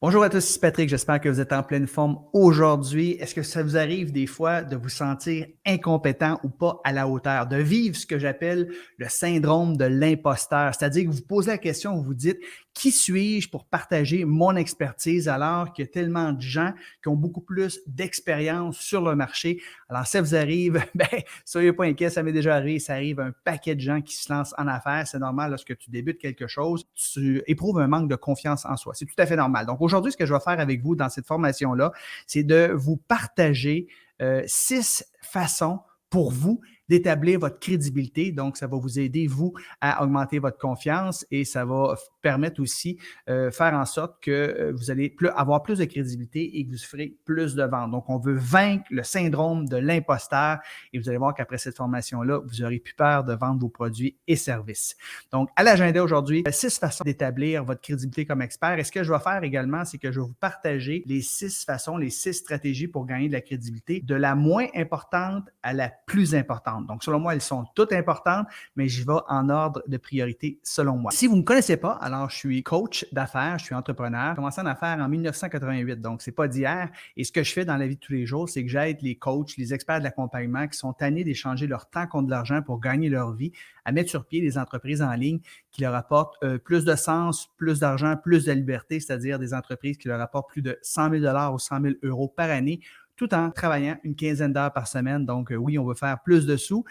Bonjour à tous, c'est Patrick. J'espère que vous êtes en pleine forme aujourd'hui. Est-ce que ça vous arrive des fois de vous sentir incompétent ou pas à la hauteur, de vivre ce que j'appelle le syndrome de l'imposteur? C'est-à-dire que vous vous posez la question, vous vous dites, qui suis-je pour partager mon expertise alors qu'il y a tellement de gens qui ont beaucoup plus d'expérience sur le marché? Alors, ça vous arrive, ben, soyez pas inquiets, ça m'est déjà arrivé, ça arrive un paquet de gens qui se lancent en affaires. C'est normal lorsque tu débutes quelque chose, tu éprouves un manque de confiance en soi. C'est tout à fait normal. Donc, aujourd'hui, ce que je vais faire avec vous dans cette formation-là, c'est de vous partager 6 façons pour vous d'établir votre crédibilité. Donc, ça va vous aider, vous, à augmenter votre confiance et ça va permettre aussi faire en sorte que vous allez avoir plus de crédibilité et que vous ferez plus de ventes. Donc, on veut vaincre le syndrome de l'imposteur et vous allez voir qu'après cette formation-là, vous n'aurez plus peur de vendre vos produits et services. Donc, à l'agenda aujourd'hui, 6 façons d'établir votre crédibilité comme expert. Et ce que je vais faire également, c'est que je vais vous partager les 6 façons, les 6 stratégies pour gagner de la crédibilité, de la moins importante à la plus importante. Donc, selon moi, elles sont toutes importantes, mais j'y vais en ordre de priorité selon moi. Si vous ne me connaissez pas, alors je suis coach d'affaires, je suis entrepreneur. J'ai commencé en affaires en 1988, donc c'est pas d'hier. Et ce que je fais dans la vie de tous les jours, c'est que j'aide les coachs, les experts de l'accompagnement qui sont tannés d'échanger leur temps contre de l'argent pour gagner leur vie, à mettre sur pied des entreprises en ligne qui leur apportent plus de sens, plus d'argent, plus de liberté, c'est-à-dire des entreprises qui leur apportent plus de 100 000 ou 100 000 euros par année, tout en travaillant une quinzaine d'heures par semaine. Donc, oui, on veut faire plus de sous,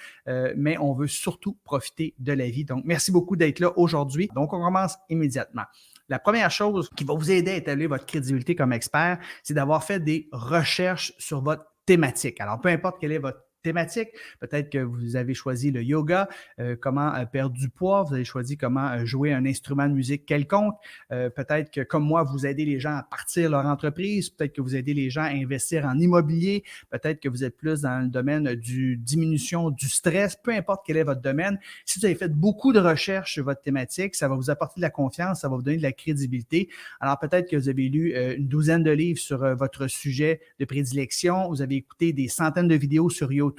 mais on veut surtout profiter de la vie. Donc, merci beaucoup d'être là aujourd'hui. Donc, on commence immédiatement. La première chose qui va vous aider à établir votre crédibilité comme expert, c'est d'avoir fait des recherches sur votre thématique. Alors, peu importe quelle est votre thématique, peut-être que vous avez choisi le yoga, comment perdre du poids, vous avez choisi comment jouer un instrument de musique quelconque, peut-être que comme moi, vous aidez les gens à partir leur entreprise, peut-être que vous aidez les gens à investir en immobilier, peut-être que vous êtes plus dans le domaine du diminution du stress, peu importe quel est votre domaine. Si vous avez fait beaucoup de recherches sur votre thématique, ça va vous apporter de la confiance, ça va vous donner de la crédibilité. Alors peut-être que vous avez lu une douzaine de livres sur votre sujet de prédilection, vous avez écouté des centaines de vidéos sur YouTube,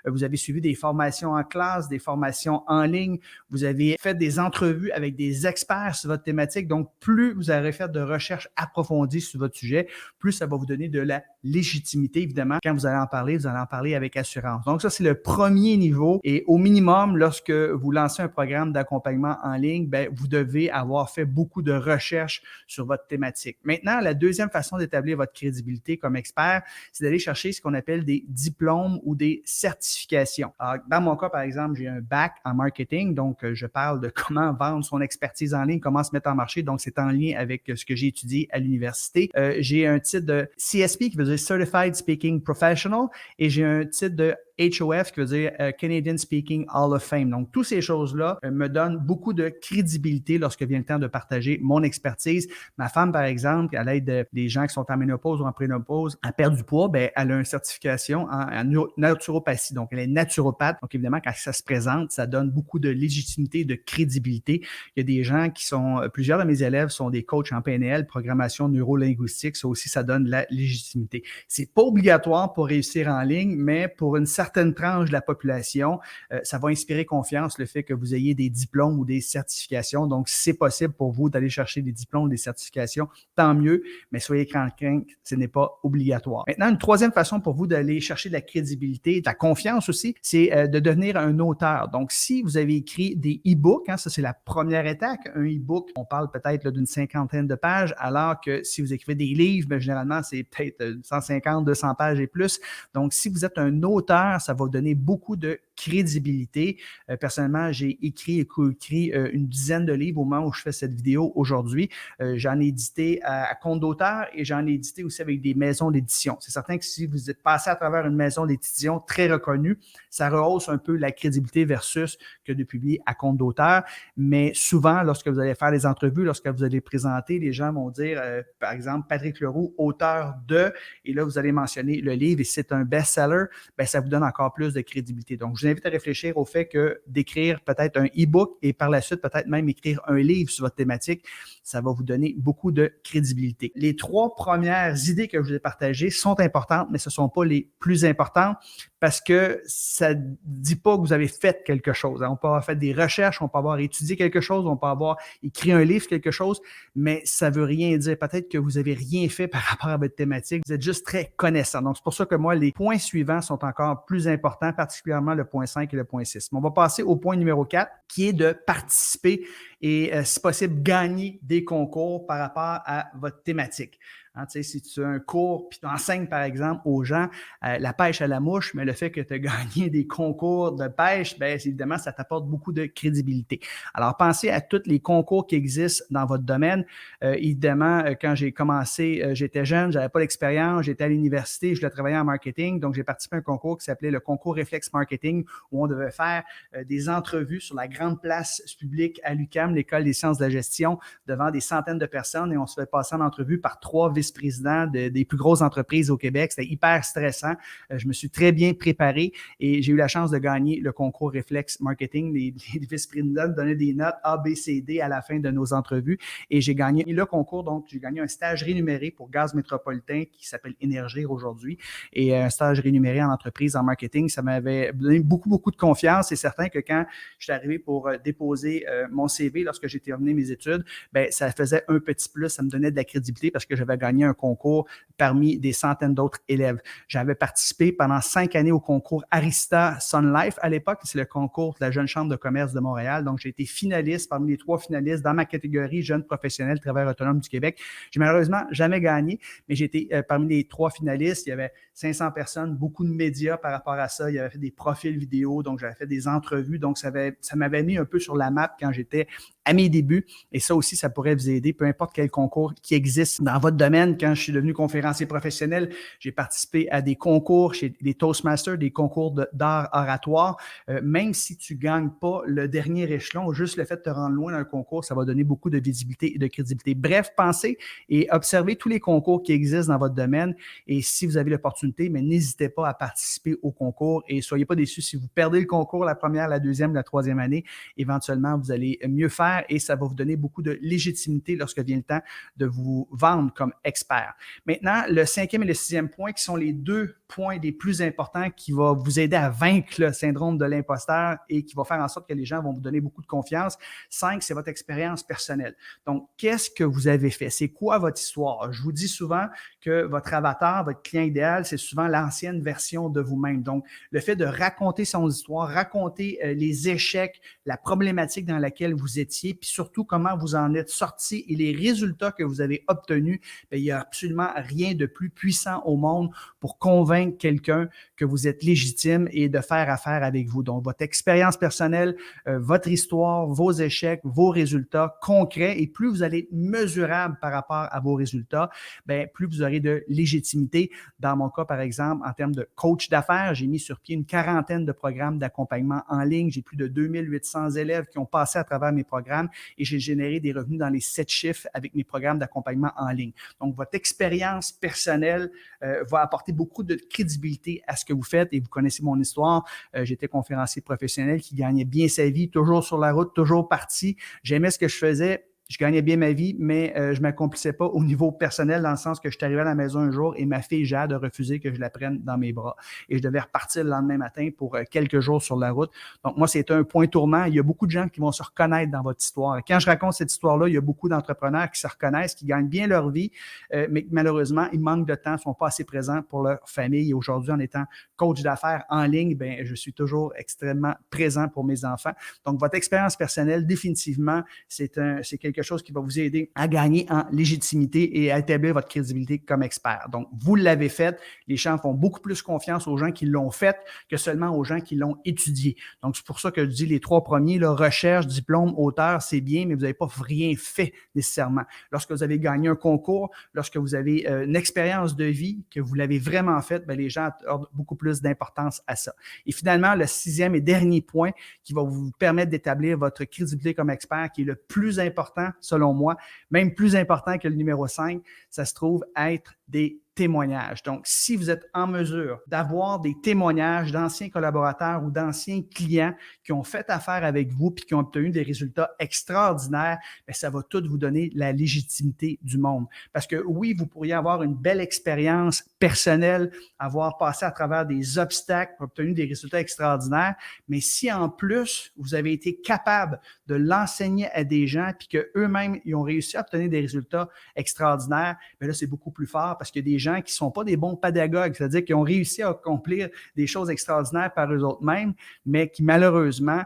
vous avez suivi des formations en classe, des formations en ligne, vous avez fait des entrevues avec des experts sur votre thématique. Donc, plus vous aurez fait de recherches approfondies sur votre sujet, plus ça va vous donner de la légitimité, évidemment. Quand vous allez en parler avec assurance. Donc, ça, c'est le premier niveau. Et au minimum, lorsque vous lancez un programme d'accompagnement en ligne, bien, vous devez avoir fait beaucoup de recherches sur votre thématique. Maintenant, la deuxième façon d'établir votre crédibilité comme expert, c'est d'aller chercher ce qu'on appelle des diplômes ou des certifications. Alors, dans mon cas, par exemple, j'ai un bac en marketing, donc je parle de comment vendre son expertise en ligne, comment se mettre en marché, donc c'est en lien avec ce que j'ai étudié à l'université. J'ai un titre de CSP qui veut dire Certified Speaking Professional et j'ai un titre de HOF, qui veut dire Canadian Speaking Hall of Fame. Donc, toutes ces choses-là me donnent beaucoup de crédibilité lorsque vient le temps de partager mon expertise. Ma femme, par exemple, à l'aide des gens qui sont en ménopause ou en prénopause, à perdre du poids, bien, elle a une certification en naturopathie. Donc, elle est naturopathe. Donc, évidemment, quand ça se présente, ça donne beaucoup de légitimité, de crédibilité. Il y a des gens qui sont, plusieurs de mes élèves sont des coachs en PNL, programmation neuro-linguistique. Ça aussi, ça donne la légitimité. C'est pas obligatoire pour réussir en ligne, mais pour une certaine tranche de la population, ça va inspirer confiance le fait que vous ayez des diplômes ou des certifications. Donc, si c'est possible pour vous d'aller chercher des diplômes ou des certifications, tant mieux, mais soyez crainquins, ce n'est pas obligatoire. Maintenant, une troisième façon pour vous d'aller chercher de la crédibilité, de la confiance aussi, c'est de devenir un auteur. Donc, si vous avez écrit des e-books, ça c'est la première étape. Un e-book, on parle peut-être d'une cinquantaine de pages, alors que si vous écrivez des livres, bien, généralement, c'est peut-être 150, 200 pages et plus. Donc, si vous êtes un auteur, ça va vous donner beaucoup de crédibilité. Personnellement, j'ai écrit et coécrit une dizaine de livres au moment où je fais cette vidéo aujourd'hui. J'en ai édité à compte d'auteur et j'en ai édité aussi avec des maisons d'édition. C'est certain que si vous êtes passé à travers une maison d'édition très reconnue, ça rehausse un peu la crédibilité versus que de publier à compte d'auteur. Mais souvent, lorsque vous allez faire des entrevues, lorsque vous allez présenter, les gens vont dire, par exemple, Patrick Leroux, auteur de, et là, vous allez mentionner le livre et c'est un best-seller, bien, ça vous donne encore plus de crédibilité. Donc, vous invite à réfléchir au fait que d'écrire peut-être un e-book et par la suite peut-être même écrire un livre sur votre thématique, ça va vous donner beaucoup de crédibilité. Les 3 premières idées que je vous ai partagées sont importantes, mais ce ne sont pas les plus importantes parce que ça ne dit pas que vous avez fait quelque chose. On peut avoir fait des recherches, on peut avoir étudié quelque chose, on peut avoir écrit un livre, quelque chose, mais ça ne veut rien dire. Peut-être que vous n'avez rien fait par rapport à votre thématique. Vous êtes juste très connaissant. Donc, c'est pour ça que moi, les points suivants sont encore plus importants, particulièrement le point 5 et le point 6. Mais on va passer au point numéro 4, qui est de participer et, si possible, gagner des concours par rapport à votre thématique. Hein, tu sais, si tu as un cours puis tu enseignes, par exemple, aux gens la pêche à la mouche, mais le fait que tu as gagné des concours de pêche, bien, évidemment, ça t'apporte beaucoup de crédibilité. Alors, pensez à tous les concours qui existent dans votre domaine. Évidemment, quand j'ai commencé, j'étais jeune, je n'avais pas l'expérience, j'étais à l'université, je voulais travailler en marketing, donc j'ai participé à un concours qui s'appelait le concours Réflexe Marketing, où on devait faire des entrevues sur la grande place publique à l'UQAM, l'École des sciences de la gestion, devant des centaines de personnes, et on se fait passer en entrevue par 3 vice-présidents des plus grosses entreprises au Québec. C'était hyper stressant. Je me suis très bien préparé et j'ai eu la chance de gagner le concours Réflexe Marketing. Les vice-présidents donnaient des notes A, B, C, D à la fin de nos entrevues et j'ai gagné le concours. Donc, j'ai gagné un stage rémunéré pour Gaz Métropolitain qui s'appelle Énergir aujourd'hui et un stage rémunéré en entreprise en marketing. Ça m'avait donné beaucoup, beaucoup de confiance. C'est certain que quand je suis arrivé pour déposer mon CV lorsque j'ai terminé mes études, bien, ça faisait un petit plus. Ça me donnait de la crédibilité parce que j'avais gagné un concours parmi des centaines d'autres élèves. J'avais participé pendant 5 années au concours Arista Sun Life à l'époque. C'est le concours de la Jeune Chambre de commerce de Montréal. Donc, j'ai été finaliste parmi les 3 finalistes dans ma catégorie Jeunes professionnels travailleurs autonomes du Québec. J'ai malheureusement jamais gagné, mais j'ai été parmi les 3 finalistes. Il y avait 500 personnes, beaucoup de médias par rapport à ça. Il y avait fait des profils vidéo, donc j'avais fait des entrevues. Donc, ça m'avait mis un peu sur la map quand j'étais à mes débuts. Et ça aussi, ça pourrait vous aider, peu importe quel concours qui existe dans votre domaine. Quand je suis devenu conférencier professionnel, j'ai participé à des concours chez des Toastmasters, des concours d'art oratoire. Même si tu ne gagnes pas le dernier échelon, juste le fait de te rendre loin d'un concours, ça va donner beaucoup de visibilité et de crédibilité. Bref, pensez et observez tous les concours qui existent dans votre domaine. Et si vous avez l'opportunité, mais n'hésitez pas à participer au concours et soyez pas déçus si vous perdez le concours la première, la deuxième, la troisième année. Éventuellement, vous allez mieux faire et ça va vous donner beaucoup de légitimité lorsque vient le temps de vous vendre comme expert. Maintenant, le 5e et le 6e point, qui sont les 2 points les plus importants qui vont vous aider à vaincre le syndrome de l'imposteur et qui va faire en sorte que les gens vont vous donner beaucoup de confiance. 5, c'est votre expérience personnelle. Donc, qu'est-ce que vous avez fait? C'est quoi votre histoire? Je vous dis souvent que votre avatar, votre client idéal, c'est souvent l'ancienne version de vous-même. Donc, le fait de raconter son histoire, raconter les échecs, la problématique dans laquelle vous étiez, puis surtout comment vous en êtes sorti et les résultats que vous avez obtenus, bien, il n'y a absolument rien de plus puissant au monde pour convaincre quelqu'un que vous êtes légitime et de faire affaire avec vous. Donc, votre expérience personnelle, votre histoire, vos échecs, vos résultats concrets, et plus vous allez être mesurable par rapport à vos résultats, bien, plus vous aurez de légitimité. Dans mon cas, par exemple, en termes de coach d'affaires, j'ai mis sur pied une 40aine de programmes d'accompagnement en ligne. J'ai plus de 2800 élèves qui ont passé à travers mes programmes et j'ai généré des revenus dans les 7 chiffres avec mes programmes d'accompagnement en ligne. Donc, votre expérience personnelle va apporter beaucoup de crédibilité à ce que vous faites et vous connaissez mon histoire. J'étais conférencier professionnel qui gagnait bien sa vie, toujours sur la route, toujours parti. J'aimais ce que je faisais. Je gagnais bien ma vie, mais je ne m'accomplissais pas au niveau personnel dans le sens que je suis arrivé à la maison un jour et ma fille Jade a refusé que je la prenne dans mes bras. Et je devais repartir le lendemain matin pour quelques jours sur la route. Donc, moi, c'est un point tournant. Il y a beaucoup de gens qui vont se reconnaître dans votre histoire. Et quand je raconte cette histoire-là, il y a beaucoup d'entrepreneurs qui se reconnaissent, qui gagnent bien leur vie, mais malheureusement, ils manquent de temps, ne sont pas assez présents pour leur famille. Et aujourd'hui, en étant coach d'affaires en ligne, bien, je suis toujours extrêmement présent pour mes enfants. Donc, votre expérience personnelle, définitivement, c'est quelque chose qui va vous aider à gagner en légitimité et à établir votre crédibilité comme expert. Donc, vous l'avez fait. Les gens font beaucoup plus confiance aux gens qui l'ont fait que seulement aux gens qui l'ont étudié. Donc, c'est pour ça que je dis les 3 premiers, là, recherche, diplôme, auteur, c'est bien, mais vous n'avez pas rien fait nécessairement. Lorsque vous avez gagné un concours, lorsque vous avez une expérience de vie, que vous l'avez vraiment faite, bien, les gens accordent beaucoup plus d'importance à ça. Et finalement, le 6e et dernier point qui va vous permettre d'établir votre crédibilité comme expert, qui est le plus important selon moi, même plus important que le numéro 5, ça se trouve être des témoignages. Donc, si vous êtes en mesure d'avoir des témoignages d'anciens collaborateurs ou d'anciens clients qui ont fait affaire avec vous puis qui ont obtenu des résultats extraordinaires, bien, ça va tout vous donner la légitimité du monde. Parce que oui, vous pourriez avoir une belle expérience personnelle, avoir passé à travers des obstacles, obtenu des résultats extraordinaires, mais si en plus, vous avez été capable de l'enseigner à des gens puis qu'eux-mêmes, ils ont réussi à obtenir des résultats extraordinaires, bien là, c'est beaucoup plus fort parce qu'il y a des gens qui ne sont pas des bons pédagogues, c'est-à-dire qui ont réussi à accomplir des choses extraordinaires par eux-mêmes, mais qui malheureusement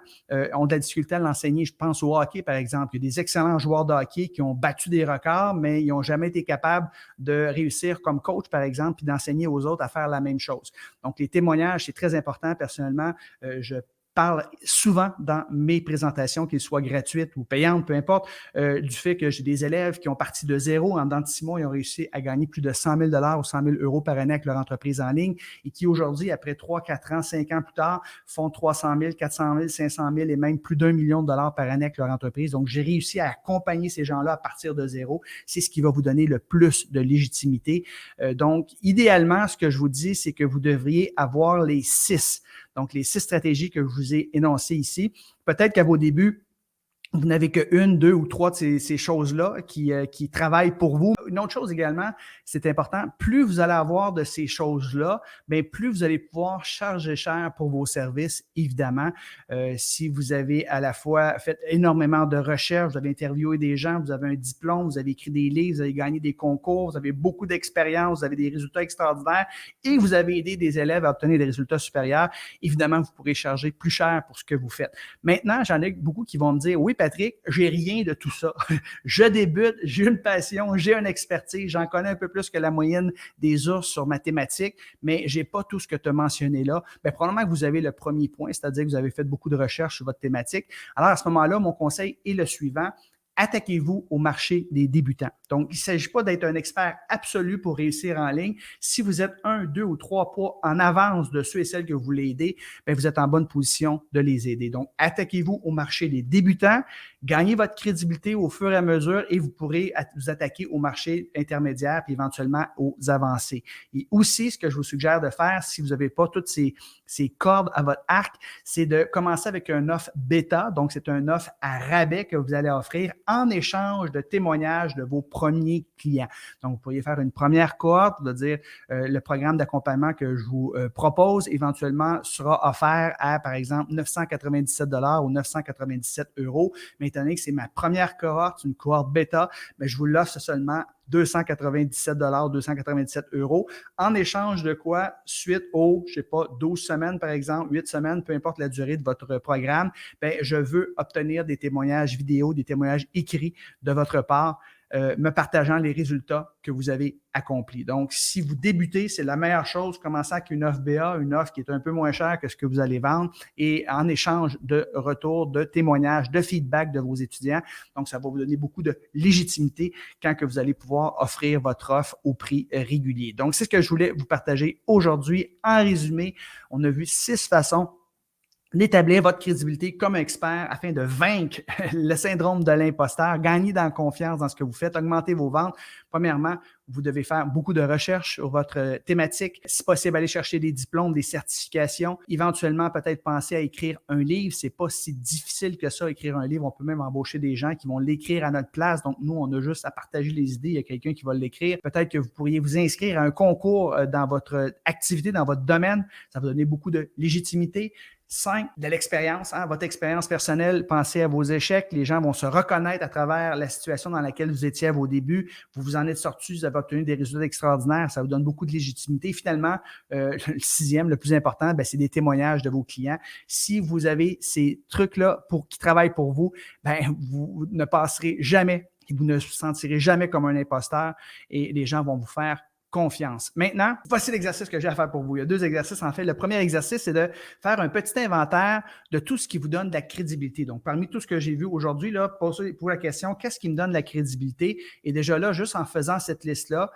ont de la difficulté à l'enseigner. Je pense au hockey, par exemple. Il y a des excellents joueurs de hockey qui ont battu des records, mais ils n'ont jamais été capables de réussir comme coach, par exemple, puis d'enseigner aux autres à faire la même chose. Donc, les témoignages, c'est très important. Personnellement, je parle souvent dans mes présentations, qu'elles soient gratuites ou payantes, peu importe, du fait que j'ai des élèves qui ont parti de zéro. En dedans de 6 mois, ils ont réussi à gagner plus de 100 000 ou 100 000 euros par année avec leur entreprise en ligne et qui aujourd'hui, après 3, 4 ans, 5 ans plus tard, font 300 000, 400 000, 500 000 et même plus d'1 million de dollars par année avec leur entreprise. Donc, j'ai réussi à accompagner ces gens-là à partir de zéro. C'est ce qui va vous donner le plus de légitimité. Donc, idéalement, ce que je vous dis, c'est que vous devriez avoir les 6. Donc, les 6 stratégies que je vous ai énoncées ici. Peut-être qu'à vos débuts, vous n'avez qu'une, 2 ou 3 de ces choses-là qui travaillent pour vous. Une autre chose également, c'est important, plus vous allez avoir de ces choses-là, bien, plus vous allez pouvoir charger cher pour vos services, évidemment. Si vous avez à la fois fait énormément de recherches, vous avez interviewé des gens, vous avez un diplôme, vous avez écrit des livres, vous avez gagné des concours, vous avez beaucoup d'expérience, vous avez des résultats extraordinaires et vous avez aidé des élèves à obtenir des résultats supérieurs, évidemment, vous pourrez charger plus cher pour ce que vous faites. Maintenant, j'en ai beaucoup qui vont me dire, oui, Patrick, j'ai rien de tout ça. Je débute, j'ai une passion, j'ai une expertise, j'en connais un peu plus que la moyenne des ours sur mathématiques, mais j'ai pas tout ce que tu as mentionné là. Bien, probablement que vous avez le premier point, c'est-à-dire que vous avez fait beaucoup de recherches sur votre thématique. Alors, à ce moment-là, mon conseil est le suivant. Attaquez-vous au marché des débutants. Donc, il ne s'agit pas d'être un expert absolu pour réussir en ligne. Si vous êtes 1, 2 ou 3 pas en avance de ceux et celles que vous voulez aider, bien, vous êtes en bonne position de les aider. Donc, attaquez-vous au marché des débutants, gagnez votre crédibilité au fur et à mesure et vous pourrez vous attaquer au marché intermédiaire puis éventuellement aux avancés. Et aussi, ce que je vous suggère de faire, si vous n'avez pas toutes ces cordes à votre arc, c'est de commencer avec un offre bêta. Donc, c'est un offre à rabais que vous allez offrir en échange de témoignages de vos premiers clients. Donc, vous pourriez faire une première cohorte, de dire le programme d'accompagnement que je vous propose éventuellement sera offert à, par exemple, 997 $ ou 997 €. Mais étant donné que c'est ma première cohorte, une cohorte bêta, mais je vous l'offre seulement 297 $, 297 €, en échange de quoi, suite aux, je ne sais pas, 12 semaines, par exemple, 8 semaines, peu importe la durée de votre programme, bien, je veux obtenir des témoignages vidéo, des témoignages écrits de votre part, me partageant les résultats que vous avez accomplis. Donc, si vous débutez, c'est la meilleure chose, commencer avec une offre BA, une offre qui est un peu moins chère que ce que vous allez vendre et en échange de retour, de témoignages, de feedback de vos étudiants. Donc, ça va vous donner beaucoup de légitimité quand que vous allez pouvoir offrir votre offre au prix régulier. Donc, c'est ce que je voulais vous partager aujourd'hui. En résumé, on a vu 6 façons d'établir votre crédibilité comme expert afin de vaincre le syndrome de l'imposteur, gagner dans la confiance dans ce que vous faites, augmenter vos ventes. Premièrement, vous devez faire beaucoup de recherches sur votre thématique. Si possible, aller chercher des diplômes, des certifications. Éventuellement, peut-être penser à écrire un livre. C'est pas si difficile que ça, écrire un livre. On peut même embaucher des gens qui vont l'écrire à notre place. Donc, nous, on a juste à partager les idées. Il y a quelqu'un qui va l'écrire. Peut-être que vous pourriez vous inscrire à un concours dans votre activité, dans votre domaine. Ça va donner beaucoup de légitimité. 5, de l'expérience, votre expérience personnelle, pensez à vos échecs. Les gens vont se reconnaître à travers la situation dans laquelle vous étiez à vos débuts. Vous vous en êtes sortis, vous avez obtenu des résultats extraordinaires. Ça vous donne beaucoup de légitimité. Finalement, le 6e, le plus important, bien, c'est des témoignages de vos clients. Si vous avez ces trucs-là qui travaillent pour vous, bien, vous ne passerez jamais, vous ne vous sentirez jamais comme un imposteur et les gens vont vous faire confiance. Maintenant, voici l'exercice que j'ai à faire pour vous. Il y a 2 exercices en fait. Le premier exercice, c'est de faire un petit inventaire de tout ce qui vous donne de la crédibilité. Donc, parmi tout ce que j'ai vu aujourd'hui, là, posez-vous la question, qu'est-ce qui me donne de la crédibilité? Et déjà là, juste en faisant cette liste-là,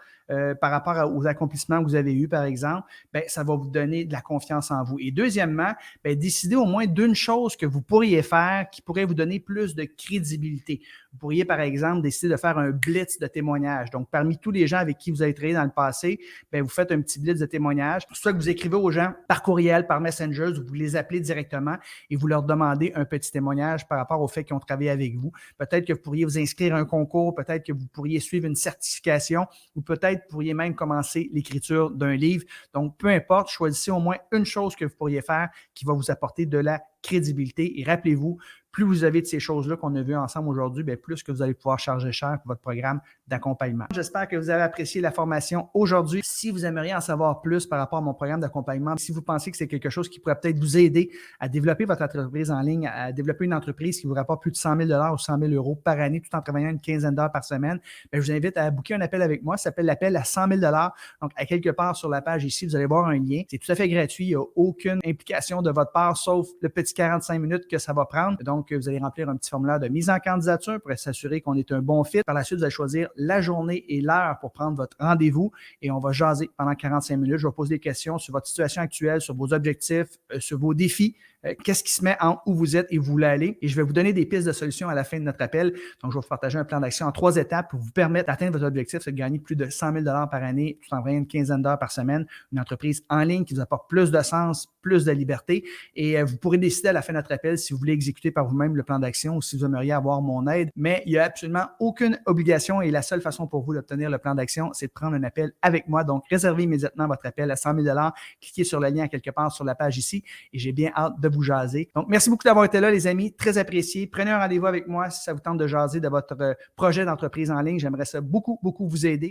par rapport aux accomplissements que vous avez eus, par exemple, bien, ça va vous donner de la confiance en vous. Et deuxièmement, bien, décidez au moins d'une chose que vous pourriez faire qui pourrait vous donner plus de crédibilité. Vous pourriez, par exemple, décider de faire un blitz de témoignages. Donc, parmi tous les gens avec qui vous avez travaillé dans le passé, bien, vous faites un petit blitz de témoignages. Soit que vous écrivez aux gens par courriel, par Messenger, vous les appelez directement et vous leur demandez un petit témoignage par rapport au fait qu'ils ont travaillé avec vous. Peut-être que vous pourriez vous inscrire à un concours, peut-être que vous pourriez suivre une certification ou peut-être pourriez même commencer l'écriture d'un livre. Donc, peu importe, choisissez au moins une chose que vous pourriez faire qui va vous apporter de la crédibilité. Et rappelez-vous, plus vous avez de ces choses-là qu'on a vues ensemble aujourd'hui, bien, plus que vous allez pouvoir charger cher pour votre programme d'accompagnement. J'espère que vous avez apprécié la formation aujourd'hui. Si vous aimeriez en savoir plus par rapport à mon programme d'accompagnement, si vous pensez que c'est quelque chose qui pourrait peut-être vous aider à développer votre entreprise en ligne, à développer une entreprise qui vous rapporte plus de 100 000 ou 100 000 euros par année tout en travaillant une quinzaine d'heures par semaine, bien, je vous invite à booker un appel avec moi. Ça s'appelle l'appel à 100 000 $. Donc, à quelque part sur la page ici, vous allez voir un lien. C'est tout à fait gratuit. Il n'y a aucune implication de votre part, sauf le petit 45 minutes que ça va prendre. Donc, vous allez remplir un petit formulaire de mise en candidature pour s'assurer qu'on est un bon fit. Par la suite, vous allez choisir la journée et l'heure pour prendre votre rendez-vous et on va jaser pendant 45 minutes. Je vais poser des questions sur votre situation actuelle, sur vos objectifs, sur vos défis. Qu'est-ce qui se met entre où vous êtes et où vous voulez aller. Et je vais vous donner des pistes de solutions à la fin de notre appel. Donc, je vais vous partager un plan d'action en 3 étapes pour vous permettre d'atteindre votre objectif, c'est de gagner plus de 100 000 $ par année tout en travaillant une quinzaine d'heures par semaine. Une entreprise en ligne qui vous apporte plus de sens, plus de liberté. Et vous pourrez décider à la fin de notre appel si vous voulez exécuter par vous-même le plan d'action ou si vous aimeriez avoir mon aide. Mais il n'y a absolument aucune obligation et la seule façon pour vous d'obtenir le plan d'action, c'est de prendre un appel avec moi. Donc, réservez immédiatement votre appel à 100 000 $. Cliquez sur le lien quelque part sur la page ici et j'ai bien hâte de vous jaser. Donc, merci beaucoup d'avoir été là, les amis. Très apprécié. Prenez un rendez-vous avec moi si ça vous tente de jaser de votre projet d'entreprise en ligne. J'aimerais ça beaucoup, beaucoup vous aider.